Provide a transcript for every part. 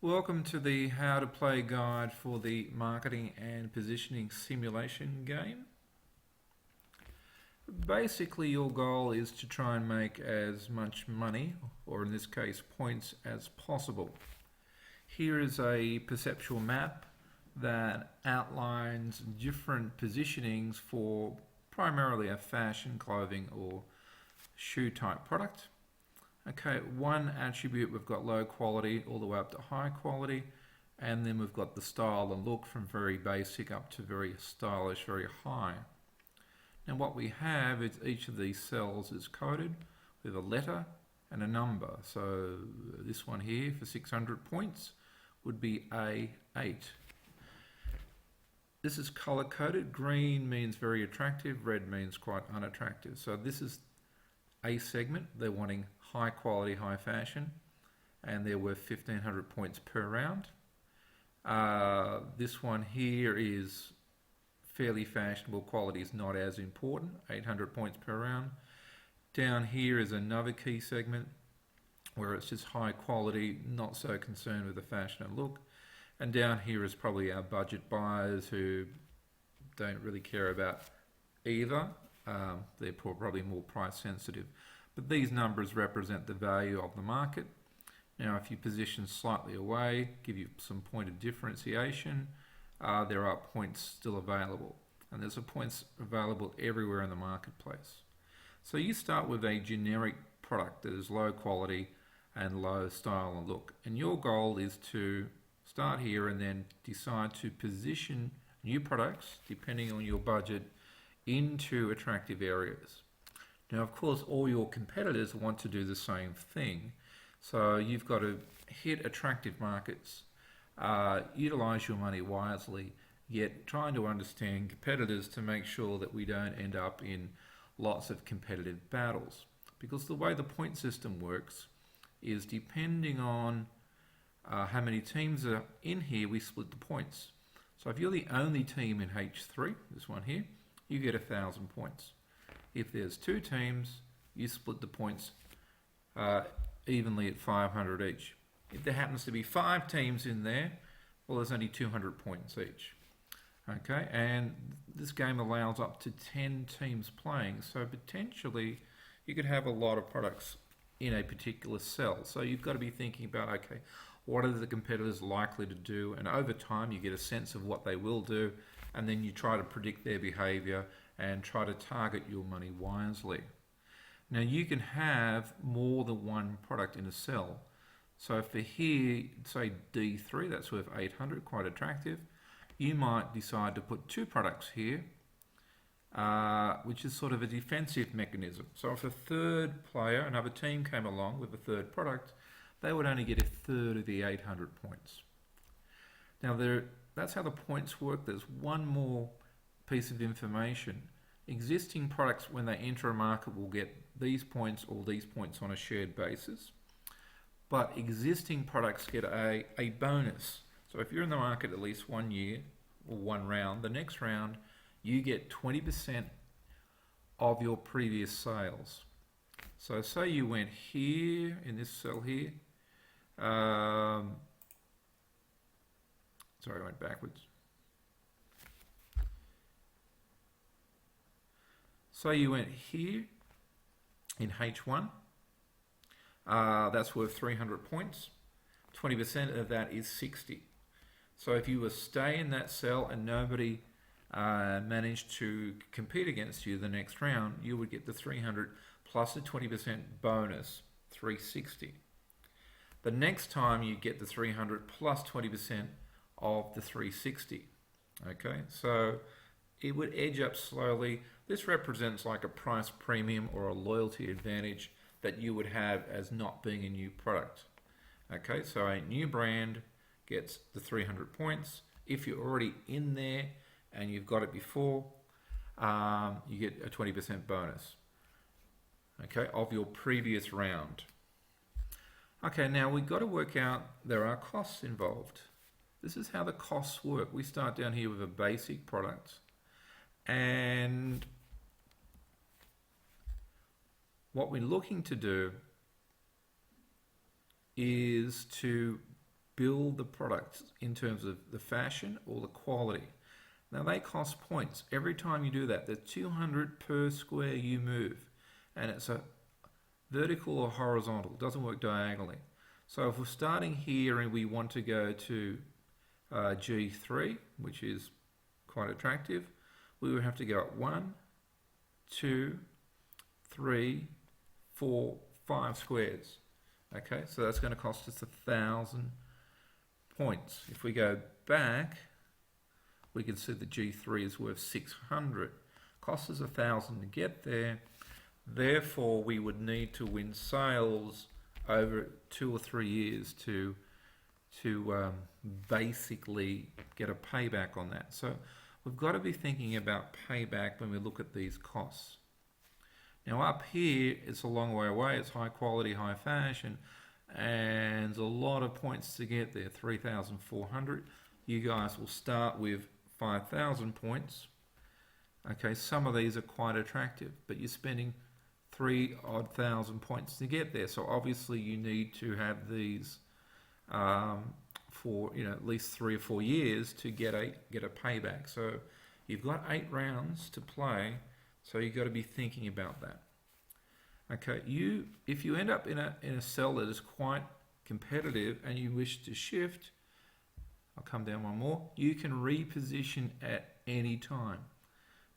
Welcome to the How to Play guide for the marketing and positioning simulation game. Basically, your goal is to try and make as much money, or in this case points, as possible. Here is a perceptual map that outlines different positionings for primarily a fashion, clothing or shoe type product. Okay, one attribute, we've got low quality all the way up to high quality, and then we've got the style and look from very basic up to very stylish, very high. Now what we have is each of these cells is coded with a letter and a number. So this one here for 600 points would be A8. This is color coded. Green means very attractive, red means quite unattractive. So this is A segment. They're wanting high quality, high fashion, and they're worth 1500 points per round. This one here is fairly fashionable, quality is not as important, 800 points per round. Down here is another key segment where it's just high quality, not so concerned with the fashion and look. And down here is probably our budget buyers who don't really care about either. They're probably more price sensitive. But these numbers represent the value of the market. Now, if you position slightly away, give you some point of differentiation, there are points still available. And there's points available everywhere in the marketplace. So you start with a generic product that is low quality and low style and look. And your goal is to start here and then decide to position new products, depending on your budget, into attractive areas. Now, of course, all your competitors want to do the same thing. So you've got to hit attractive markets, utilize your money wisely, yet trying to understand competitors to make sure that we don't end up in lots of competitive battles. Because the way the point system works is depending on how many teams are in here, we split the points. So if you're the only team in H3, this one here, you get 1,000 points. If there's two teams, you split the points evenly at 500 each. If there happens to be 5 teams in there, well, there's only 200 points each. Okay, and this game allows up to 10 teams playing, so potentially you could have a lot of products in a particular cell. So you've got to be thinking about, okay, what are the competitors likely to do? And over time, you get a sense of what they will do, and then you try to predict their behavior and try to target your money wisely. Now you can have more than one product in a cell. So for here, say D3, that's worth 800, quite attractive. You might decide to put 2 products here, which is sort of a defensive mechanism. So if a third player, another team came along with a third product, they would only get 1/3 of the 800 points. Now that's how the points work. There's one more piece of information. Existing products, when they enter a market, will get these points or these points on a shared basis. But existing products get a bonus. So if you're in the market at least 1 year or 1 round, the next round you get 20% of your previous sales. So say you went here in this cell here. Sorry, I went backwards. So you went here in H1, that's worth 300 points. 20% of that is 60. So if you were stay in that cell and nobody managed to compete against you the next round, you would get the 300 plus a 20% bonus, 360. The next time you get the 300 plus 20% of the 360. Okay, so it would edge up slowly. This represents like a price premium or a loyalty advantage that you would have as not being a new product. Okay, so a new brand gets the 300 points. If you're already in there and you've got it before, you get a 20% bonus, okay, of your previous round. Okay, now we've got to work out there are costs involved. This is how the costs work. We start down here with a basic product, and what we're looking to do is to build the products in terms of the fashion or the quality. Now they cost points. Every time you do that, there's 200 per square you move. And it's a vertical or horizontal, it doesn't work diagonally. So if we're starting here and we want to go to G3, which is quite attractive, we would have to go up 1, 2, 3, 4, 5 squares. Okay, so that's going to cost us 1,000 points. If we go back, we can see the G3 is worth 600. Costs us 1,000 to get there. Therefore, we would need to win sales over 2 or 3 years to basically get a payback on that. So we've got to be thinking about payback when we look at these costs. Now up here, it's a long way away. It's high quality, high fashion, and there's a lot of points to get there. 3,400. You guys will start with 5,000 points. Okay, some of these are quite attractive, but you're spending 3,000 points to get there. So obviously you need to have these for at least 3 or 4 years to get a payback. So you've got 8 rounds to play. So you've got to be thinking about that. Okay, if you end up in a cell that is quite competitive and you wish to shift, I'll come down one more, you can reposition at any time.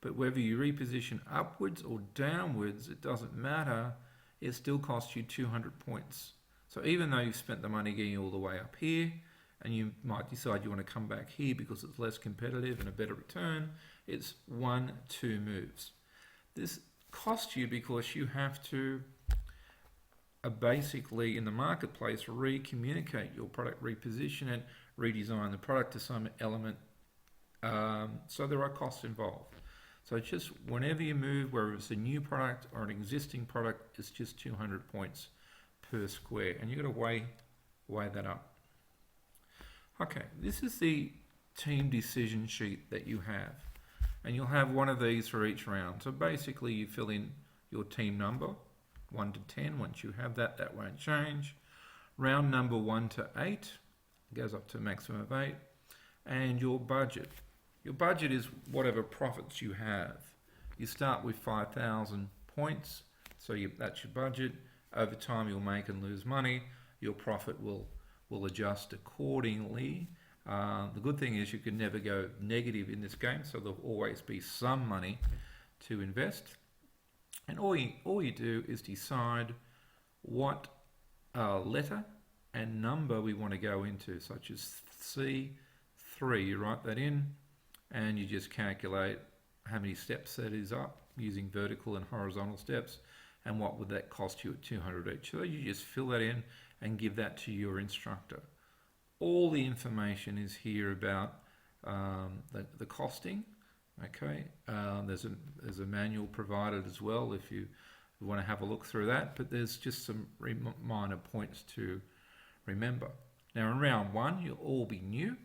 But whether you reposition upwards or downwards, it doesn't matter, it still costs you 200 points. So even though you've spent the money getting all the way up here, and you might decide you want to come back here because it's less competitive and a better return, it's 1, 2 moves. This costs you because you have to basically in the marketplace re-communicate your product, reposition it, redesign the product to some element. So there are costs involved. So just whenever you move, whether it's a new product or an existing product, it's just 200 points per square, and you've got to weigh that up. Okay, this is the team decision sheet that you have. And you'll have one of these for each round. So basically you fill in your team number, 1 to 10. Once you have that, that won't change. Round number 1 to 8, goes up to a maximum of 8. And your budget. Your budget is whatever profits you have. You start with 5,000 points, so that's your budget. Over time you'll make and lose money. Your profit will adjust accordingly. The good thing is you can never go negative in this game, so there'll always be some money to invest. And all you do is decide what letter and number we want to go into, such as C3. You write that in and you just calculate how many steps that is up using vertical and horizontal steps, and what would that cost you at 200 each. So you just fill that in and give that to your instructor. All the information is here about the costing. Okay, there's a manual provided as well if you want to have a look through that, but there's just some minor points to remember. Now in round 1 you'll all be new.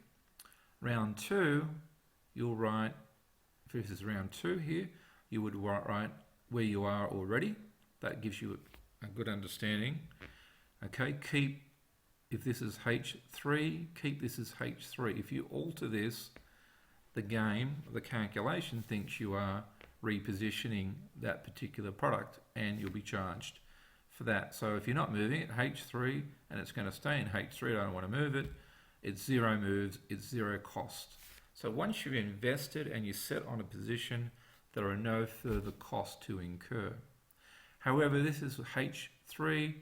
Round 2 you'll write, if this is round 2 here, you would write where you are already. That gives you a good understanding. Okay, if this is H3, keep this as H3. If you alter this, the game, the calculation thinks you are repositioning that particular product and you'll be charged for that. So if you're not moving it, H3, and it's going to stay in H3, I don't want to move it, it's 0 moves, it's 0 cost. So once you've invested and you're set on a position, there are no further costs to incur. However, this is H3,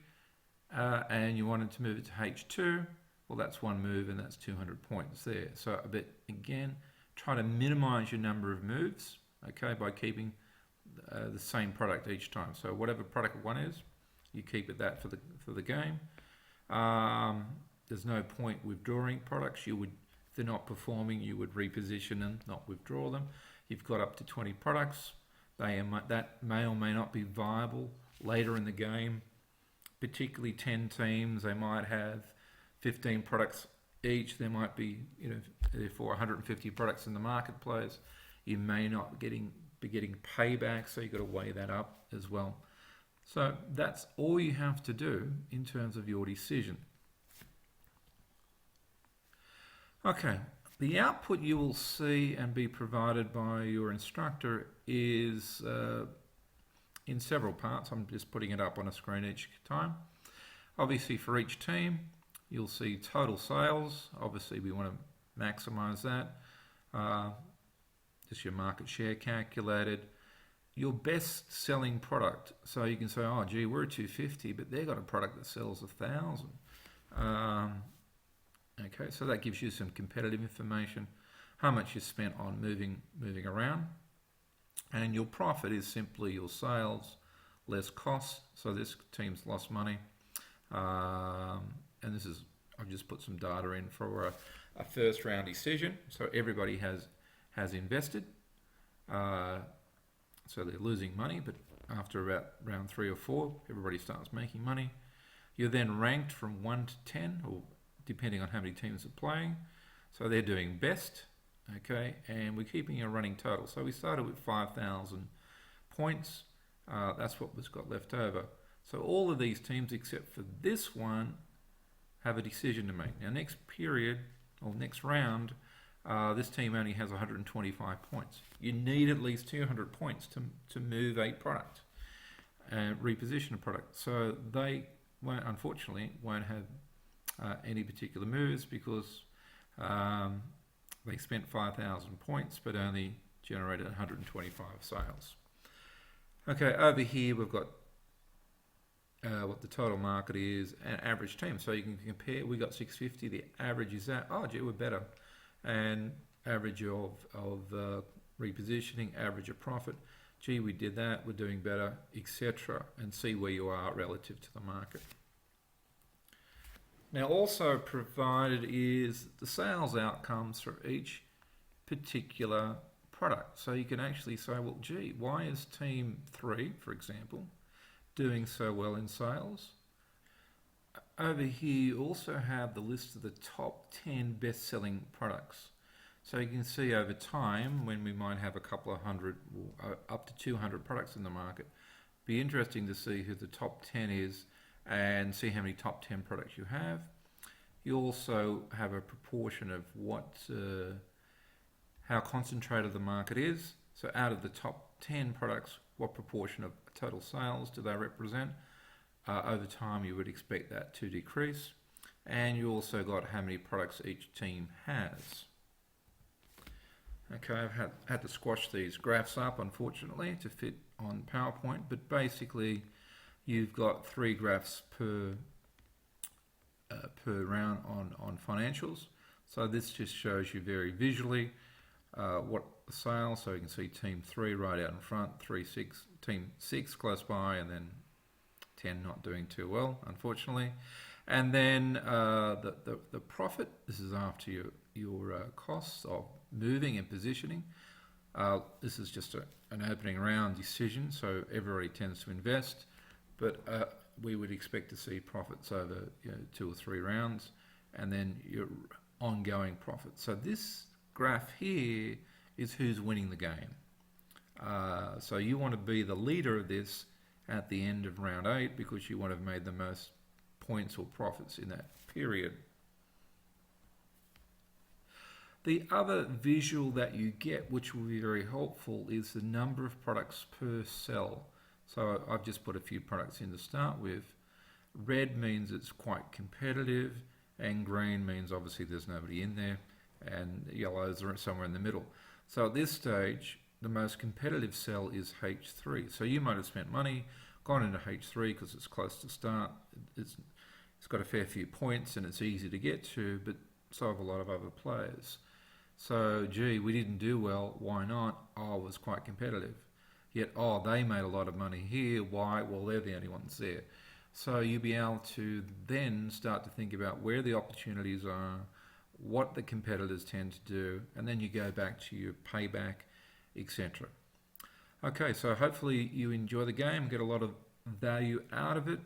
and you wanted to move it to H2, well that's 1 move and that's 200 points there. So again, try to minimize your number of moves, okay, by keeping the same product each time. So whatever product 1 is, you keep it that for the game. There's no point withdrawing products. If they're not performing, you would reposition them, not withdraw them. You've got up to 20 products. That may or may not be viable later in the game. Particularly 10 teams, they might have 15 products each. There might be, therefore 150 products in the marketplace. You may not be getting payback, so you've got to weigh that up as well. So that's all you have to do in terms of your decision. Okay, the output you will see and be provided by your instructor is in several parts. I'm just putting it up on a screen each time. Obviously, for each team, you'll see total sales. Obviously, we want to maximize that. Just your market share calculated. Your best selling product. So you can say, oh, gee, we're at 250, but they've got a product that sells 1,000. Okay, so that gives you some competitive information, how much you spent on moving around. And your profit is simply your sales less costs. So this team's lost money. And this is, I've just put some data in for a first round decision. So everybody has invested. So they're losing money, but after about round 3 or 4, everybody starts making money. You're then ranked from 1 to 10, or depending on how many teams are playing. So they're doing best, okay, and we're keeping a running total. So we started with 5,000 points. That's what was got left over. So all of these teams, except for this one, have a decision to make. Now, next period, or next round, this team only has 125 points. You need at least 200 points to move a product and reposition a product. So they won't, unfortunately, won't have any particular moves because they spent 5,000 points but only generated 125 sales. Okay, over here we've got what the total market is and average team. So you can compare. We got 650. The average is that. Oh, gee, we're better. And average of repositioning, average of profit. Gee, we did that. We're doing better, etc. And see where you are relative to the market. Now, also provided is the sales outcomes for each particular product. So you can actually say, well, gee, why is team 3, for example, doing so well in sales? Over here, you also have the list of the top 10 best-selling products. So you can see over time, when we might have a couple of hundred, up to 200 products in the market, be interesting to see who the top 10 is and see how many top 10 products you have. You also have a proportion of how concentrated the market is. So out of the top 10 products, what proportion of total sales do they represent? Over time, you would expect that to decrease. And you also got how many products each team has. Okay, I've had to squash these graphs up, unfortunately, to fit on PowerPoint. But basically, you've got 3 graphs per round on financials. So this just shows you very visually what the sales. So you can see team 3 right out in front, team 6 close by, and then 10 not doing too well, unfortunately. And then the profit, this is after your costs of moving and positioning. This is just an opening round decision, so everybody tends to invest, but we would expect to see profits over 2 or 3 rounds, and then your ongoing profits. So this graph here is who's winning the game. So you want to be the leader of this at the end of round 8 because you want to have made the most points or profits in that period. The other visual that you get, which will be very helpful, is the number of products per cell. So I've just put a few products in to start with. Red means it's quite competitive, and green means obviously there's nobody in there, and yellows are somewhere in the middle. So at this stage, the most competitive cell is H3. So you might have spent money, gone into H3 because it's close to start. It's got a fair few points and it's easy to get to, but so have a lot of other players. So, gee, we didn't do well. Why not? Oh, it was quite competitive. Yet, oh, they made a lot of money here. Why? Well, they're the only ones there. So you'll be able to then start to think about where the opportunities are, what the competitors tend to do, and then you go back to your payback, etc. Okay, so hopefully you enjoy the game, get a lot of value out of it.